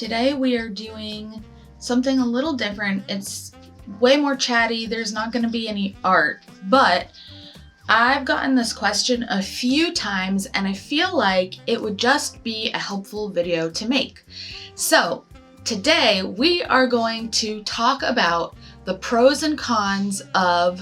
Today we are doing something a little different. It's way more chatty. There's not going to be any art, but I've gotten this question a few times and I feel like it would just be a helpful video to make. So today we are going to talk about the pros and cons of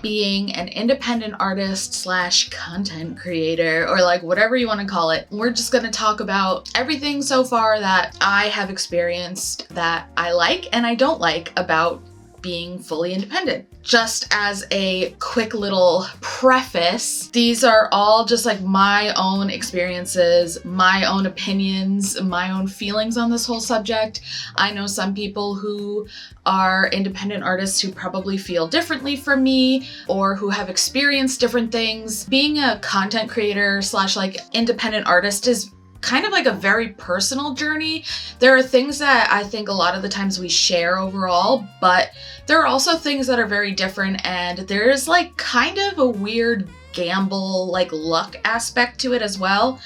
being an independent artist slash content creator, or like whatever you want to call it. We're just going to talk about everything so far that I have experienced that I like and I don't like about being fully independent. Just as a quick little preface, these are all just like my own experiences, my own opinions, my own feelings on this whole subject. I know some people who are independent artists who probably feel differently from me or who have experienced different things. Being a content creator slash like independent artist is kind of like a very personal journey. There are things that I think a lot of the times we share overall, but there are also things that are very different, and there's like kind of a weird gamble, like luck aspect to it as well.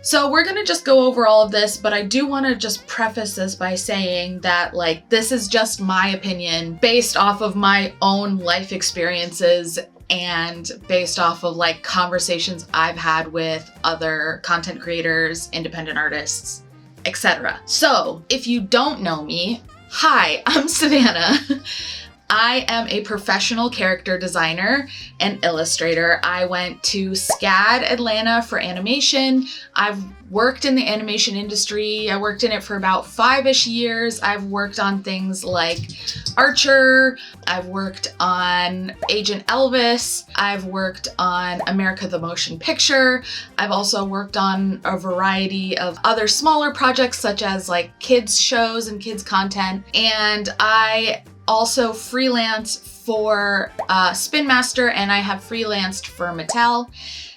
So we're gonna just go over all of this, but I do want to just preface this by saying that like this is just my opinion based off of my own life experiences and based off of like conversations I've had with other content creators, independent artists, etc. So if you don't know me, hi, I'm Savannah. I am a professional character designer and illustrator. I went to SCAD Atlanta for animation. I've worked in the animation industry. I worked in it for about 5-ish years. I've worked on things like Archer. I've worked on Agent Elvis. I've worked on America the Motion Picture. I've also worked on a variety of other smaller projects such as like kids shows and kids content. And I also freelance for Spin Master, and I have freelanced for Mattel.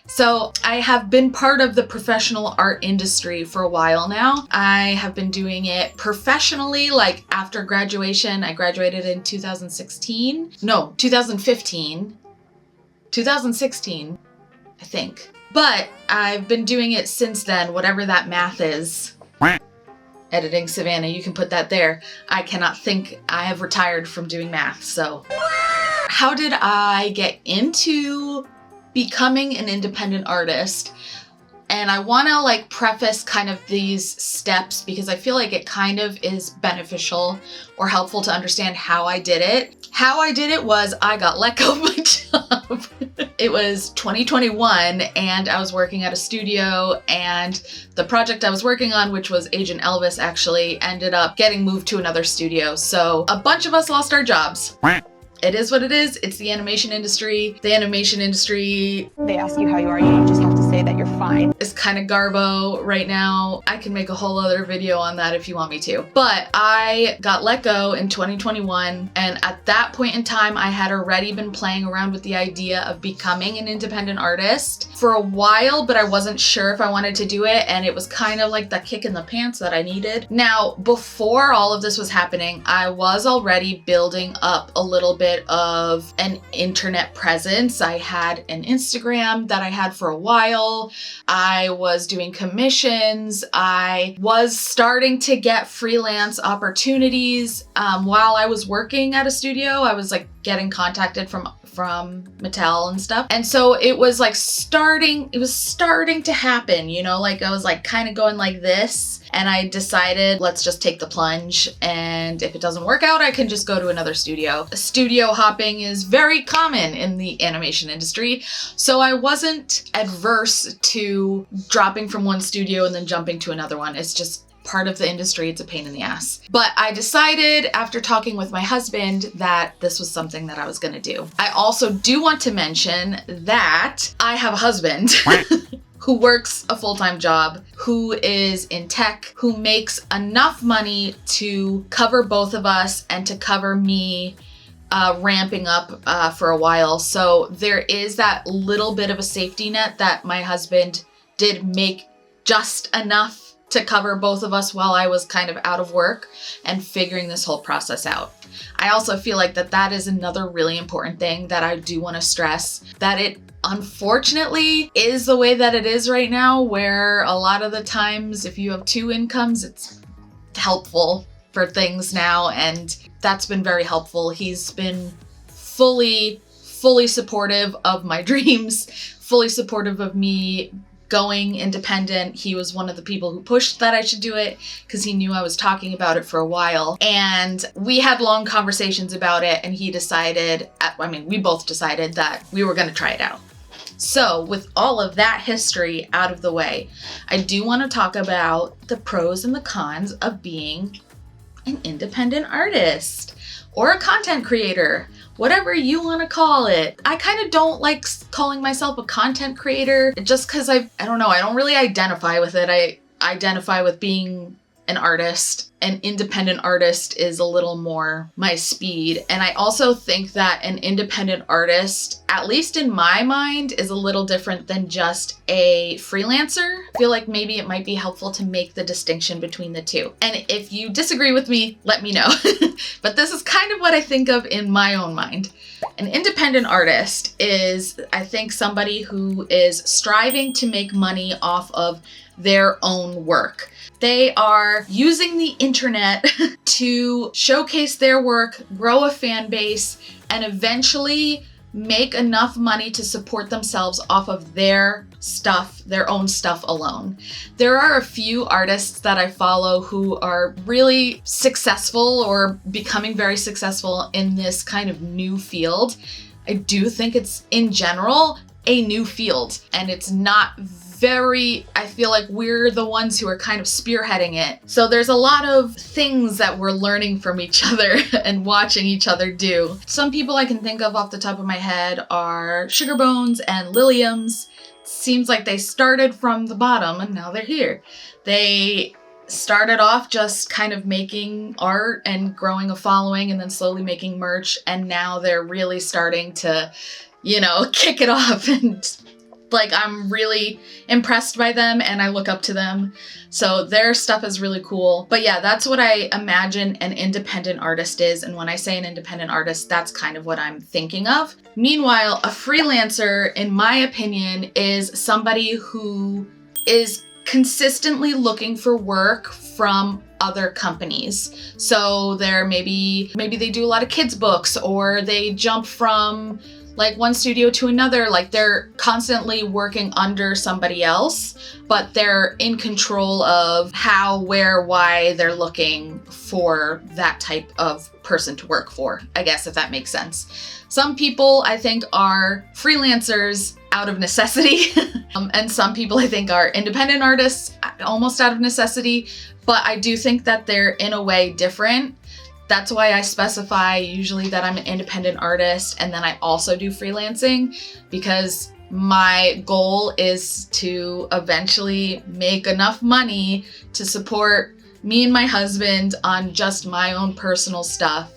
So I have been part of the professional art industry for a while now. I have been doing it professionally, like after graduation. I graduated in 2016. No, 2015. 2016, I think. But I've been doing it since then, whatever that math is. Editing Savannah, you can put that there. I cannot think. I have retired from doing math, so. How did I get into becoming an independent artist? And I want to like preface kind of these steps because I feel like it kind of is beneficial or helpful to understand how I did it. How I did it was I got let go of my job. It was 2021 and I was working at a studio, and the project I was working on, which was Agent Elvis, actually ended up getting moved to another studio. So a bunch of us lost our jobs. It is what it is. It's the animation industry. The animation industry, they ask you how you are, you just have to say that you're fine. It's kind of garbo right now. I can make a whole other video on that if you want me to. But I got let go in 2021, and at that point in time, I had already been playing around with the idea of becoming an independent artist for a while, but I wasn't sure if I wanted to do it, and it was kind of like the kick in the pants that I needed. Now, before all of this was happening, I was already building up a little bit of an internet presence. I had an Instagram that I had for a while. I was doing commissions. I was starting to get freelance opportunities. While I was working at a studio, I was like getting contacted from Mattel and stuff. And so it was like starting to happen, you know, like I was like kind of going like this. And I decided, let's just take the plunge. And if it doesn't work out, I can just go to another studio. Studio hopping is very common in the animation industry. So I wasn't adverse to dropping from one studio and then jumping to another one. It's just part of the industry. It's a pain in the ass. But I decided after talking with my husband that this was something that I was going to do. I also do want to mention that I have a husband who works a full-time job, who is in tech, who makes enough money to cover both of us and to cover me ramping up for a while. So there is that little bit of a safety net that my husband did make just enough to cover both of us while I was kind of out of work and figuring this whole process out. I also feel like that is another really important thing that I do want to stress, that it unfortunately is the way that it is right now, where a lot of the times if you have two incomes, it's helpful for things now, and that's been very helpful. He's been fully supportive of my dreams, fully supportive of me going independent. He was one of the people who pushed that I should do it because he knew I was talking about it for a while. And we had long conversations about it, and he decided, we both decided that we were going to try it out. So with all of that history out of the way, I do want to talk about the pros and the cons of being an independent artist or a content creator, whatever you want to call it. I kind of don't like calling myself a content creator just because I don't know, I don't really identify with it. I identify with being an artist. An independent artist is a little more my speed. And I also think that an independent artist, at least in my mind, is a little different than just a freelancer. I feel like maybe it might be helpful to make the distinction between the two. And if you disagree with me, let me know. But this is kind of what I think of in my own mind. An independent artist is, I think, somebody who is striving to make money off of their own work. They are using the internet to showcase their work, grow a fan base, and eventually make enough money to support themselves off of their stuff, their own stuff alone. There are a few artists that I follow who are really successful or becoming very successful in this kind of new field. I do think it's, in general, a new field, and it's not I feel like we're the ones who are kind of spearheading it. So there's a lot of things that we're learning from each other and watching each other do. Some people I can think of off the top of my head are Sugarbones and Liliums. Seems like they started from the bottom and now they're here. They started off just kind of making art and growing a following and then slowly making merch, and now they're really starting to, kick it off, and I'm really impressed by them and I look up to them. So their stuff is really cool. But yeah, that's what I imagine an independent artist is. And when I say an independent artist, that's kind of what I'm thinking of. Meanwhile, a freelancer, in my opinion, is somebody who is consistently looking for work from other companies. So they're maybe they do a lot of kids books, or they jump from one studio to another. They're constantly working under somebody else, but they're in control of how, where, why they're looking for that type of person to work for, I guess, if that makes sense. Some people I think are freelancers out of necessity, and some people I think are independent artists almost out of necessity, but I do think that they're in a way different. That's why I specify usually that I'm an independent artist, and then I also do freelancing, because my goal is to eventually make enough money to support me and my husband on just my own personal stuff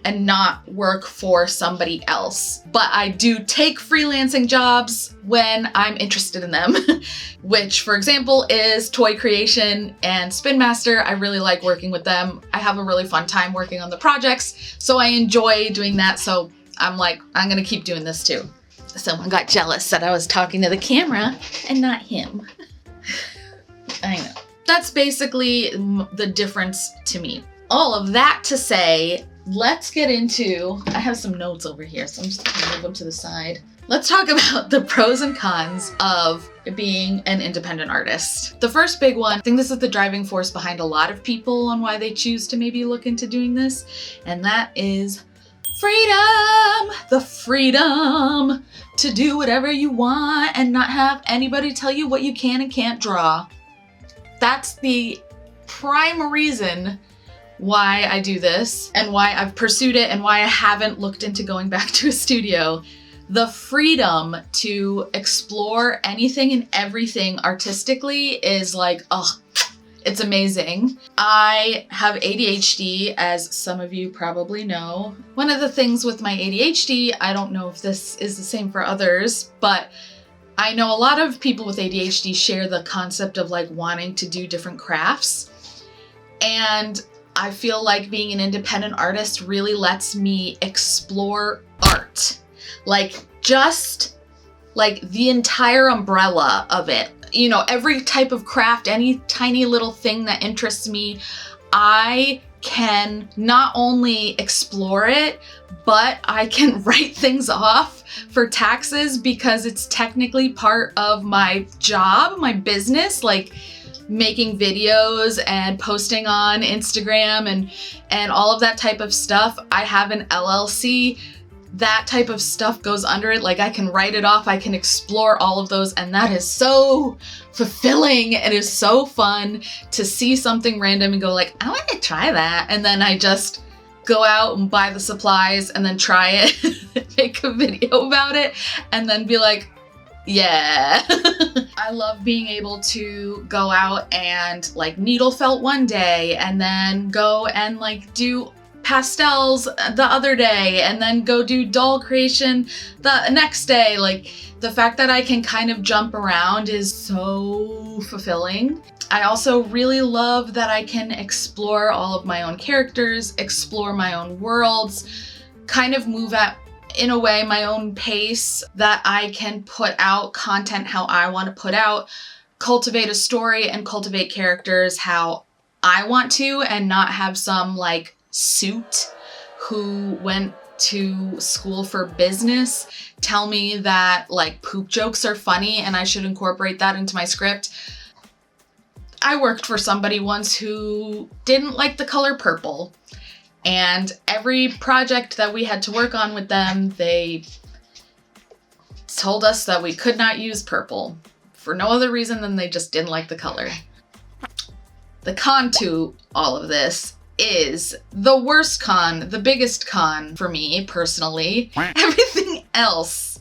and not work for somebody else. But I do take freelancing jobs when I'm interested in them, which, for example, is toy creation and Spin Master. I really like working with them. I have a really fun time working on the projects, so I enjoy doing that. So I'm gonna keep doing this too. Someone got jealous that I was talking to the camera and not him. I know. That's basically the difference to me. All of that to say, let's get into, I have some notes over here, so I'm just gonna move them to the side. Let's talk about the pros and cons of being an independent artist. The first big one, I think this is the driving force behind a lot of people on why they choose to maybe look into doing this, and that is freedom! The freedom to do whatever you want and not have anybody tell you what you can and can't draw. That's the prime reason why I do this and why I've pursued it and why I haven't looked into going back to a studio. The freedom to explore anything and everything artistically is it's amazing. I have ADHD, as some of you probably know. One of the things with my ADHD, I don't know if this is the same for others, but I know a lot of people with ADHD share the concept of wanting to do different crafts. And I feel like being an independent artist really lets me explore art. The entire umbrella of it. you know, every type of craft, any tiny little thing that interests me, I can not only explore it, but I can write things off for taxes because it's technically part of my job, my business, like making videos and posting on Instagram and all of that type of stuff. I have an LLC. That type of stuff goes under it. Like I can write it off, I can explore all of those, and that is so fulfilling. It is so fun to see something random and go like, I want to try that. And then I just go out and buy the supplies and then try it, make a video about it, and then be like, yeah. I love being able to go out and like needle felt one day and then go and like do pastels the other day and then go do doll creation the next day. Like the fact that I can kind of jump around is so fulfilling. I also really love that I can explore all of my own characters, explore my own worlds, kind of move at, in a way, my own pace, that I can put out content how I want to put out, cultivate a story and cultivate characters how I want to, and not have some like suit who went to school for business tell me that like poop jokes are funny and I should incorporate that into my script. I worked for somebody once who didn't like the color purple, and every project that we had to work on with them, they told us that we could not use purple for no other reason than they just didn't like the color. The con to all of this is the worst con, the biggest con for me personally. Everything else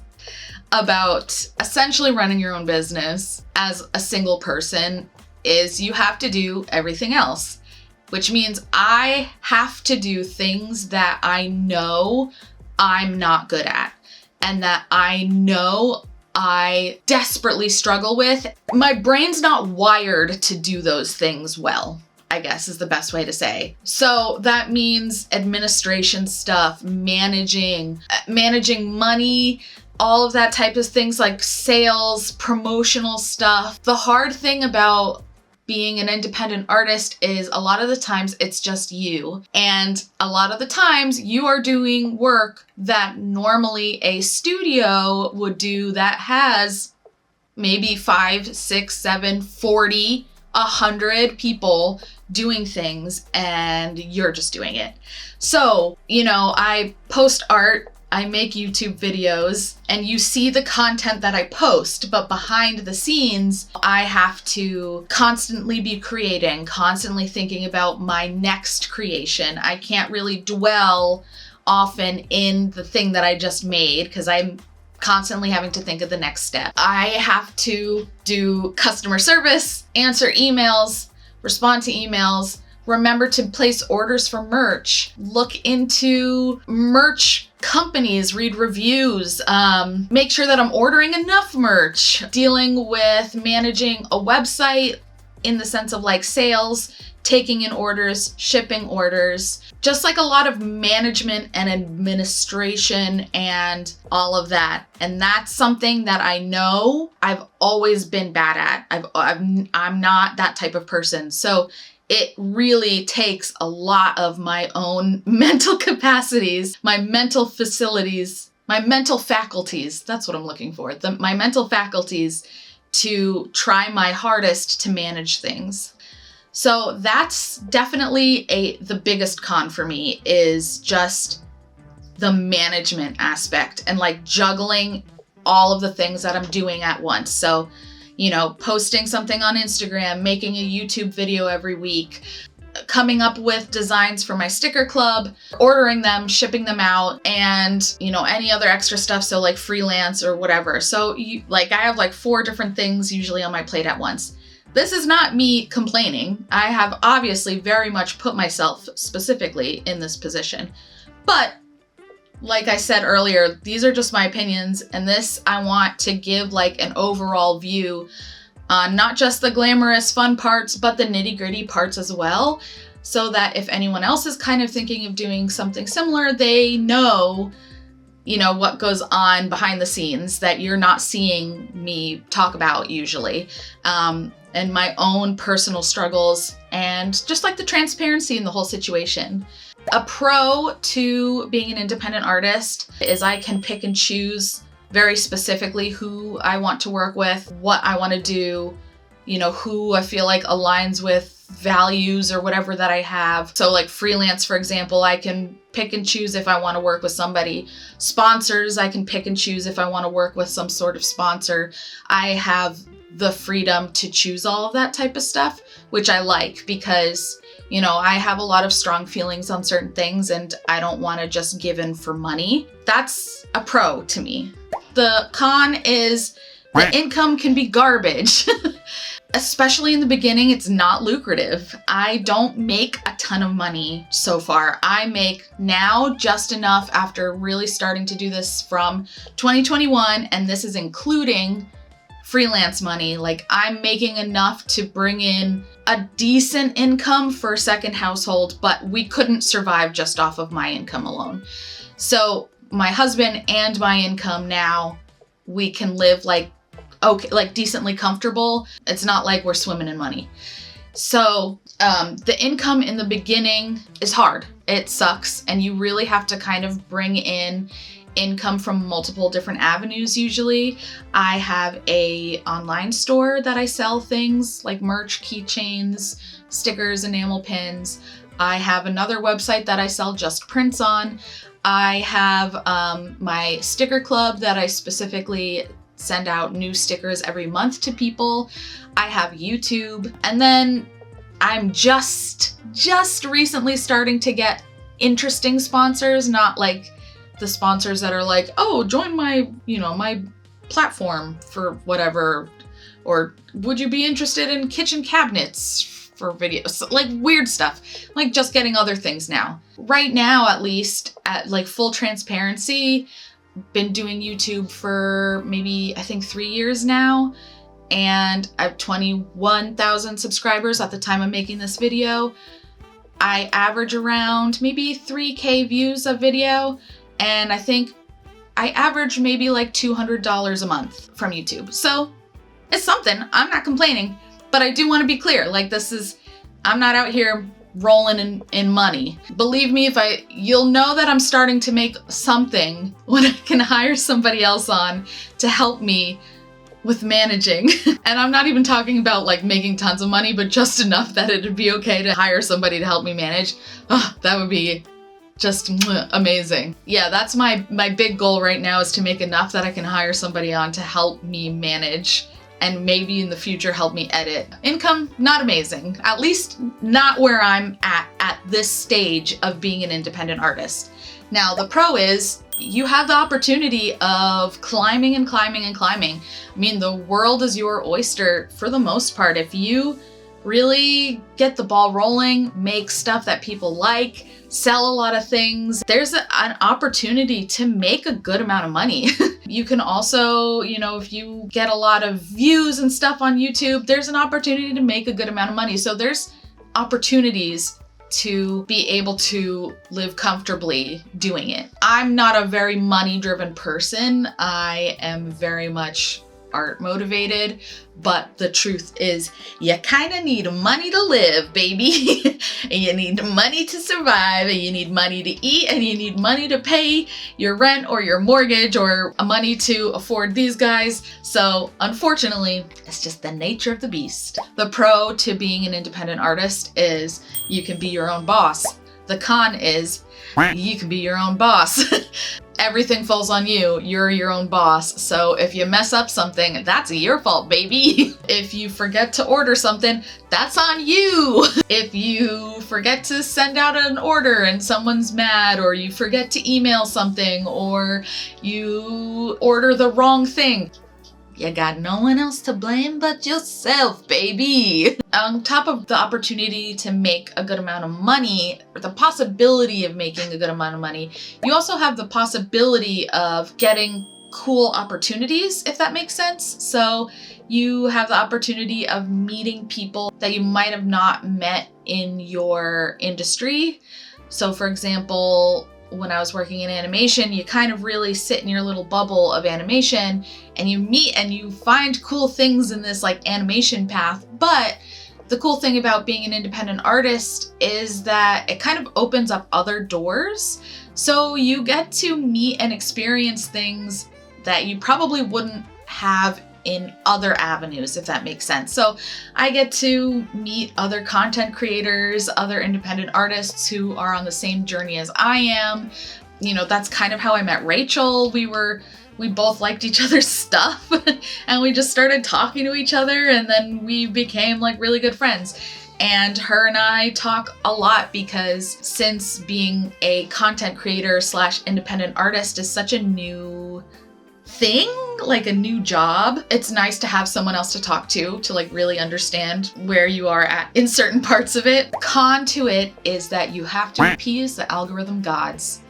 about essentially running your own business as a single person is you have to do everything else, which means I have to do things that I know I'm not good at and that I know I desperately struggle with. My brain's not wired to do those things well, I guess is the best way to say. So that means administration stuff, managing money, all of that type of things like sales, promotional stuff. The hard thing about being an independent artist is a lot of the times it's just you. And a lot of the times you are doing work that normally a studio would do that has maybe 5, 6, 7, 40, 100 people doing things, and you're just doing it. So, you know, I post art, I make YouTube videos, and you see the content that I post, but behind the scenes, I have to constantly be creating, constantly thinking about my next creation. I can't really dwell often in the thing that I just made because I'm constantly having to think of the next step. I have to do customer service, answer emails, respond to emails, remember to place orders for merch, look into merch companies, read reviews, make sure that I'm ordering enough merch, dealing with managing a website in the sense of like sales, taking in orders, shipping orders, just like a lot of management and administration and all of that. And that's something that I know I've always been bad at. I'm not that type of person. So it really takes a lot of my own mental capacities, my mental facilities, my mental faculties. That's what I'm looking for. My mental faculties to try my hardest to manage things. So that's definitely the biggest con for me, is just the management aspect and like juggling all of the things that I'm doing at once. So, you know, posting something on Instagram, making a YouTube video every week, coming up with designs for my sticker club, ordering them, shipping them out, and, you know, any other extra stuff. So like freelance or whatever. So I have like 4 different things usually on my plate at once. This is not me complaining. I have obviously very much put myself specifically in this position. But like I said earlier, these are just my opinions, and this I want to give like an overall view on not just the glamorous fun parts, but the nitty-gritty parts as well, so that if anyone else is kind of thinking of doing something similar, they know what goes on behind the scenes that you're not seeing me talk about usually, and my own personal struggles, and just like the transparency in the whole situation. A pro to being an independent artist is I can pick and choose very specifically who I want to work with, what I want to do, who I feel like aligns with values or whatever that I have. So like freelance, for example, I can pick and choose if I want to work with somebody. Sponsors, I can pick and choose if I want to work with some sort of sponsor. I have the freedom to choose all of that type of stuff, which I like because, I have a lot of strong feelings on certain things and I don't want to just give in for money. That's a pro to me. The con is the income can be garbage. Especially in the beginning, it's not lucrative. I don't make a ton of money so far. I make now just enough after really starting to do this from 2021, and this is including freelance money. Like, I'm making enough to bring in a decent income for a second household, but we couldn't survive just off of my income alone. So my husband and my income now, we can live decently comfortable. It's not like we're swimming in money. So the income in the beginning is hard. It sucks. And you really have to kind of bring in income from multiple different avenues usually. I have a online store that I sell things like merch, keychains, stickers, enamel pins. I have another website that I sell just prints on. I have my sticker club that I specifically send out new stickers every month to people. I have YouTube, and then I'm just recently starting to get interesting sponsors, not like the sponsors that are like, oh, join my, my platform for whatever, or would you be interested in kitchen cabinets for videos, like weird stuff, like just getting other things now. Right now, at least, at like full transparency, been doing YouTube for maybe, I think 3 years now, and I have 21,000 subscribers at the time I'm making this video. I average around maybe 3K views a video, and I think I average maybe like $200 a month from YouTube. So it's something. I'm not complaining, but I do want to be clear. Like, I'm not out here rolling in money. Believe me, you'll know that I'm starting to make something when I can hire somebody else on to help me with managing. And I'm not even talking about like making tons of money, but just enough that it'd be okay to hire somebody to help me manage. Oh, that would be just amazing. Yeah, that's my big goal right now, is to make enough that I can hire somebody on to help me manage, and maybe in the future help me edit. Income, not amazing. At least not where I'm at this stage of being an independent artist. Now, the pro is you have the opportunity of climbing and climbing and climbing. I mean, the world is your oyster for the most part. If you really get the ball rolling, make stuff that people like, sell a lot of things, there's an opportunity to make a good amount of money. You can also, if you get a lot of views and stuff on YouTube, there's an opportunity to make a good amount of money. So there's opportunities to be able to live comfortably doing it. I'm not a very money-driven person. I am very much art motivated, but the truth is you kind of need money to live, baby. And you need money to survive, and you need money to eat, and you need money to pay your rent or your mortgage, or money to afford these guys. So unfortunately, it's just the nature of the beast. The pro to being an independent artist is you can be your own boss. The con is you can be your own boss. Everything falls on you. You're your own boss. So if you mess up something, that's your fault, baby. If you forget to order something, that's on you. If you forget to send out an order and someone's mad, or you forget to email something, or you order the wrong thing, you got no one else to blame but yourself, baby. On top of the opportunity to make a good amount of money, or the possibility of making a good amount of money, you also have the possibility of getting cool opportunities, if that makes sense. So you have the opportunity of meeting people that you might have not met in your industry. So for example, when I was working in animation, you kind of really sit in your little bubble of animation and you meet and you find cool things in this like animation path. But the cool thing about being an independent artist is that it kind of opens up other doors. So you get to meet and experience things that you probably wouldn't have in other avenues, if that makes sense. So I get to meet other content creators, other independent artists who are on the same journey as I am. You know, that's kind of how I met Rachel. We both liked each other's stuff and we just started talking to each other, and then we became like really good friends. And her and I talk a lot because since being a content creator / independent artist is such a new thing, like a new job, it's nice to have someone else to talk to like really understand where you are at in certain parts of it. Con to it is that you have to appease the algorithm gods,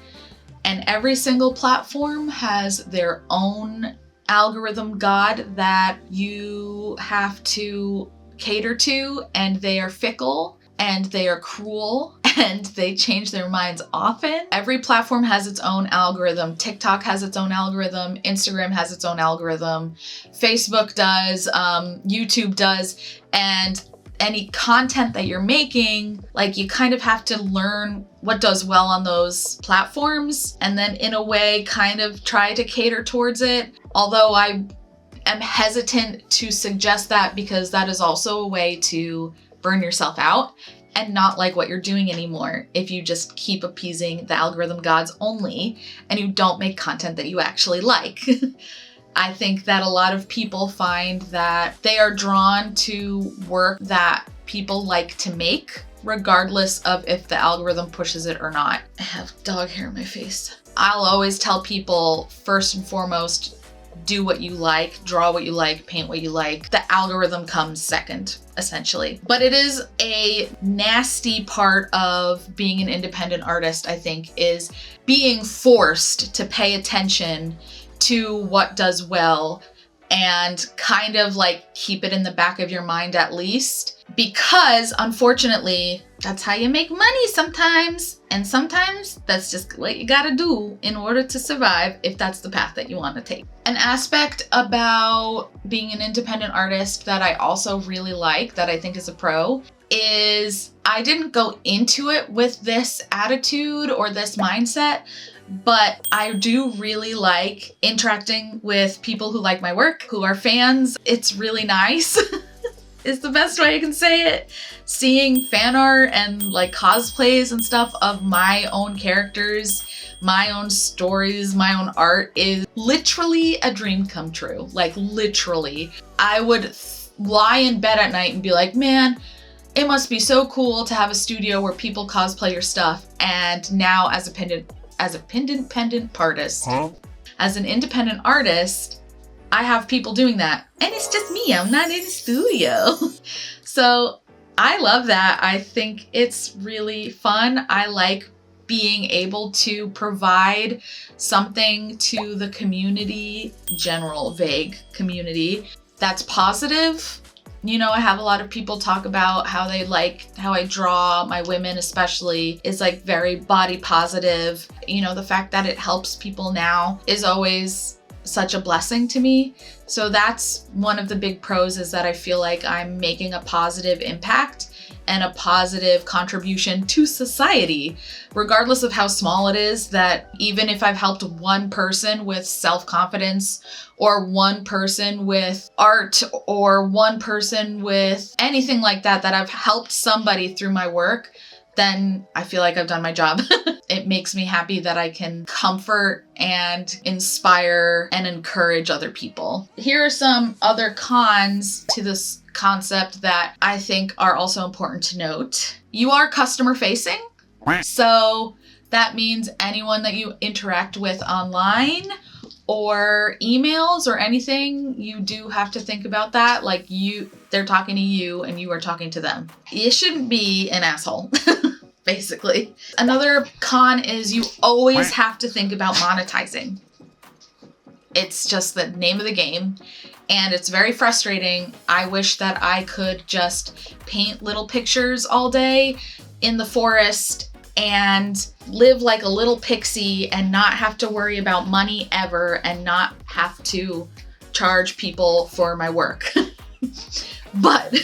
and every single platform has their own algorithm god that you have to cater to, and they are fickle and they are cruel and they change their minds often. Every platform has its own algorithm. TikTok has its own algorithm. Instagram has its own algorithm. Facebook does. YouTube does. And any content that you're making, like, you kind of have to learn what does well on those platforms and then in a way kind of try to cater towards it. Although I am hesitant to suggest that because that is also a way to burn yourself out and not like what you're doing anymore if you just keep appeasing the algorithm gods only and you don't make content that you actually like. I think that a lot of people find that they are drawn to work that people like to make, regardless of if the algorithm pushes it or not. I have dog hair in my face. I'll always tell people, first and foremost, do what you like, draw what you like, paint what you like. The algorithm comes second, essentially. But it is a nasty part of being an independent artist, I think, is being forced to pay attention to what does well and kind of like keep it in the back of your mind at least, because unfortunately that's how you make money sometimes, and sometimes that's just what you gotta do in order to survive if that's the path that you want to take. An aspect about being an independent artist that I also really like, that I think is a pro, is I didn't go into it with this attitude or this mindset, but I do really like interacting with people who like my work, who are fans. It's really nice. Is the best way I can say it. Seeing fan art and like cosplays and stuff of my own characters, my own stories, my own art is literally a dream come true. Like literally. I would lie in bed at night and be like, man, it must be so cool to have a studio where people cosplay your stuff. And now as an independent artist, I have people doing that. And it's just me, I'm not in a studio. So I love that. I think it's really fun. I like being able to provide something to the community, general, vague community, that's positive. You know, I have a lot of people talk about how they like how I draw my women, especially, is like very body positive. You know, the fact that it helps people now is always such a blessing to me. So that's one of the big pros, is that I feel like I'm making a positive impact and a positive contribution to society, regardless of how small it is. That even if I've helped one person with self-confidence, or one person with art, or one person with anything like that, that I've helped somebody through my work, then I feel like I've done my job. It makes me happy that I can comfort and inspire and encourage other people. Here are some other cons to this concept that I think are also important to note. You are customer facing. So that means anyone that you interact with online or emails or anything, you do have to think about that. Like they're talking to you and you are talking to them. You shouldn't be an asshole, basically. Another con is you always have to think about monetizing. It's just the name of the game. And it's very frustrating. I wish that I could just paint little pictures all day in the forest and live like a little pixie and not have to worry about money ever and not have to charge people for my work. But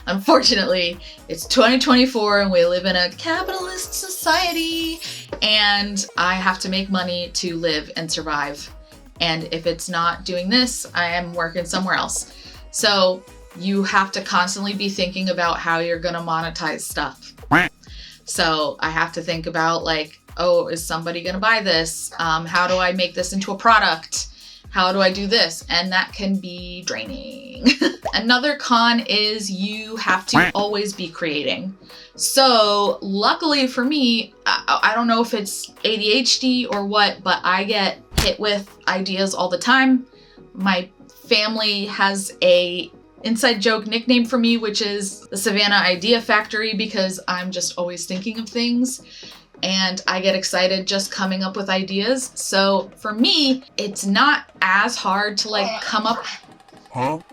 unfortunately, it's 2024 and we live in a capitalist society and I have to make money to live and survive. And if it's not doing this, I am working somewhere else. So you have to constantly be thinking about how you're gonna monetize stuff. So I have to think about like, oh, is somebody gonna buy this? How do I make this into a product? How do I do this? And that can be draining. Another con is you have to always be creating. So luckily for me, I don't know if it's ADHD or what, but I get hit with ideas all the time. My family has a inside joke nickname for me, which is the Savannah Idea Factory, because I'm just always thinking of things and I get excited just coming up with ideas. So for me, it's not as hard to like come up.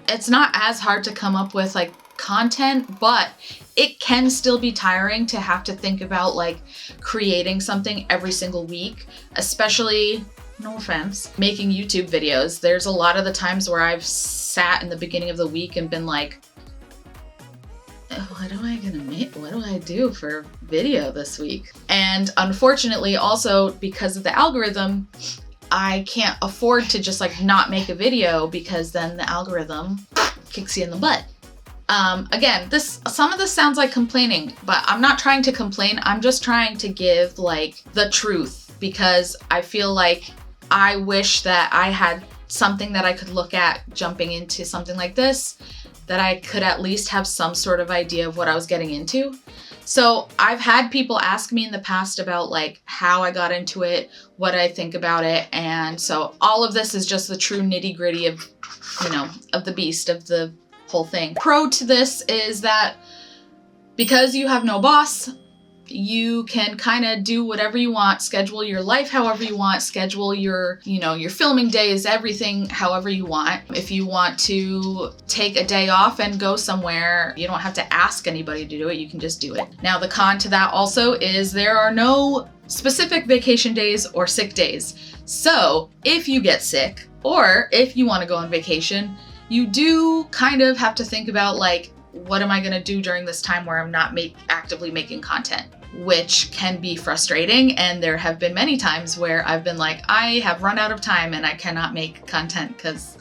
It's not as hard to come up with like content, but it can still be tiring to have to think about like creating something every single week, especially, no offense, making YouTube videos. There's a lot of the times where I've sat in the beginning of the week and been like, what am I gonna make? What do I do for video this week? And unfortunately, also because of the algorithm, I can't afford to just like not make a video because then the algorithm kicks you in the butt. Again, some of this sounds like complaining, but I'm not trying to complain. I'm just trying to give like the truth, because I feel like I wish that I had something that I could look at jumping into something like this, that I could at least have some sort of idea of what I was getting into. So I've had people ask me in the past about like how I got into it, what I think about it. And so all of this is just the true nitty gritty of, you know, of the beast, of the whole thing. Pro to this is that because you have no boss, you can kind of do whatever you want, schedule your life however you want, schedule your, you know, your filming days, everything however you want. If you want to take a day off and go somewhere, you don't have to ask anybody to do it, you can just do it. Now the con to that also is there are no specific vacation days or sick days. So if you get sick or if you want to go on vacation, you do kind of have to think about like, what am I going to do during this time where I'm not actively making content, which can be frustrating. And there have been many times where I've been like, I have run out of time and I cannot make content because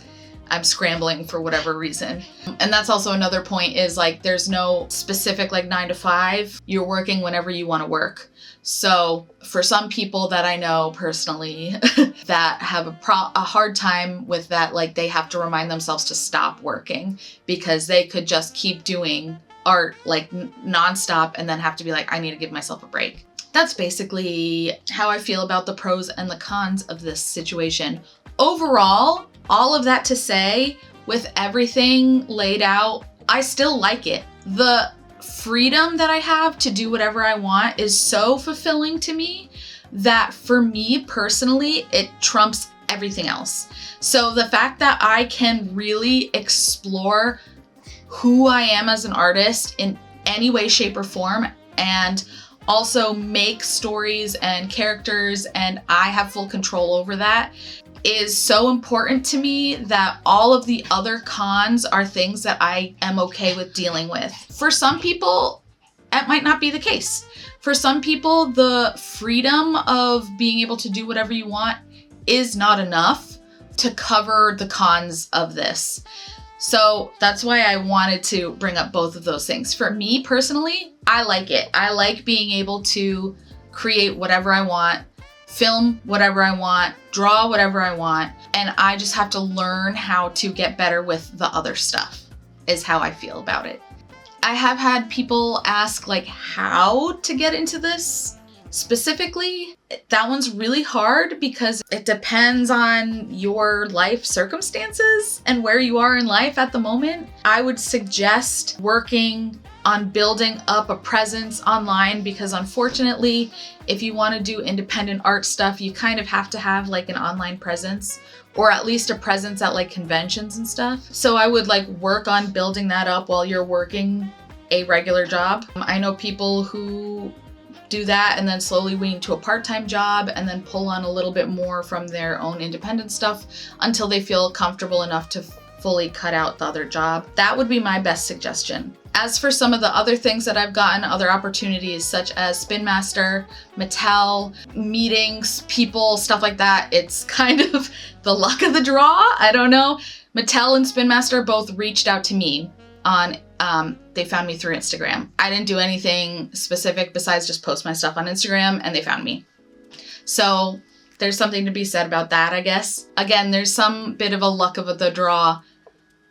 I'm scrambling for whatever reason. And that's also another point is like, there's no specific like 9 to 5. You're working whenever you want to work. So for some people that I know personally that have a hard time with that, like they have to remind themselves to stop working because they could just keep doing art like nonstop and then have to be like, I need to give myself a break. That's basically how I feel about the pros and the cons of this situation. Overall, all of that to say, with everything laid out, I still like it. The freedom that I have to do whatever I want is so fulfilling to me that for me personally, it trumps everything else. So the fact that I can really explore who I am as an artist in any way, shape, or form, and also make stories and characters, and I have full control over that, is so important to me that all of the other cons are things that I am okay with dealing with. For some people, that might not be the case. For some people, the freedom of being able to do whatever you want is not enough to cover the cons of this. So that's why I wanted to bring up both of those things. For me personally, I like it. I like being able to create whatever I want, film whatever I want, draw whatever I want, and I just have to learn how to get better with the other stuff, is how I feel about it. I have had people ask like how to get into this specifically. That one's really hard because it depends on your life circumstances and where you are in life at the moment. I would suggest working on building up a presence online, because unfortunately, if you want to do independent art stuff, you kind of have to have like an online presence, or at least a presence at like conventions and stuff. So I would like work on building that up while you're working a regular job. I know people who do that and then slowly wean to a part-time job and then pull on a little bit more from their own independent stuff until they feel comfortable enough to fully cut out the other job. That would be my best suggestion. As for some of the other things that I've gotten, other opportunities such as Spin Master, Mattel, meetings, people, stuff like that, it's kind of the luck of the draw. I don't know. Mattel and Spin Master both reached out to me on, they found me through Instagram. I didn't do anything specific besides just post my stuff on Instagram and they found me. So there's something to be said about that, I guess. Again, there's some bit of a luck of the draw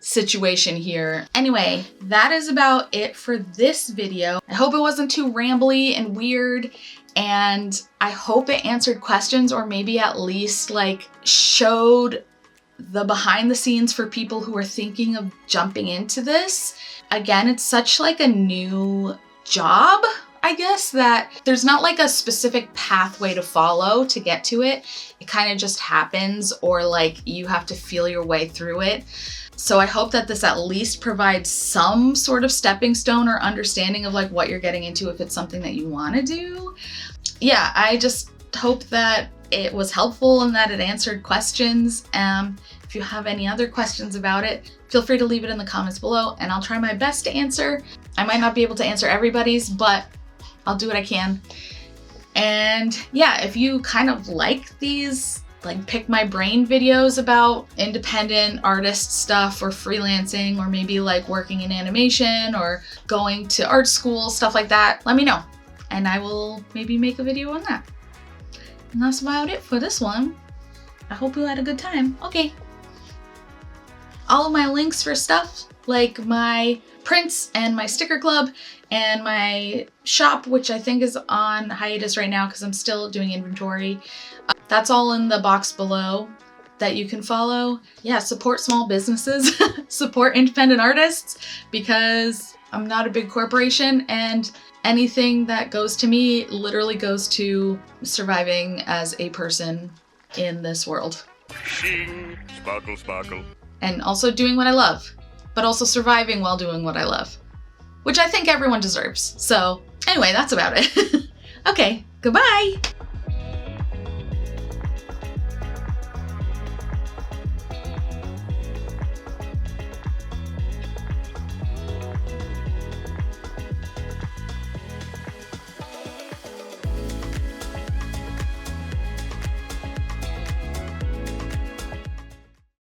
situation here. Anyway, that is about it for this video. I hope it wasn't too rambly and weird, and I hope it answered questions or maybe at least like showed the behind the scenes for people who are thinking of jumping into this. Again, it's such like a new job, I guess, that there's not like a specific pathway to follow to get to it. It kind of just happens, or like you have to feel your way through it. So I hope that this at least provides some sort of stepping stone or understanding of like what you're getting into if it's something that you want to do. Yeah, I just hope that it was helpful and that it answered questions. If you have any other questions about it, feel free to leave it in the comments below and I'll try my best to answer. I might not be able to answer everybody's, but I'll do what I can. And yeah, if you kind of like these like pick my brain videos about independent artist stuff or freelancing or maybe like working in animation or going to art school, stuff like that, let me know and I will maybe make a video on that. And that's about it for this one. I hope you had a good time. Okay. All of my links for stuff like my prints and my sticker club and my shop, which I think is on hiatus right now because I'm still doing inventory. That's all in the box below that you can follow. Yeah, support small businesses, support independent artists, because I'm not a big corporation and anything that goes to me literally goes to surviving as a person in this world. Shing, sparkle, sparkle. And also doing what I love, but also surviving while doing what I love, which I think everyone deserves. So anyway, that's about it. Okay, goodbye.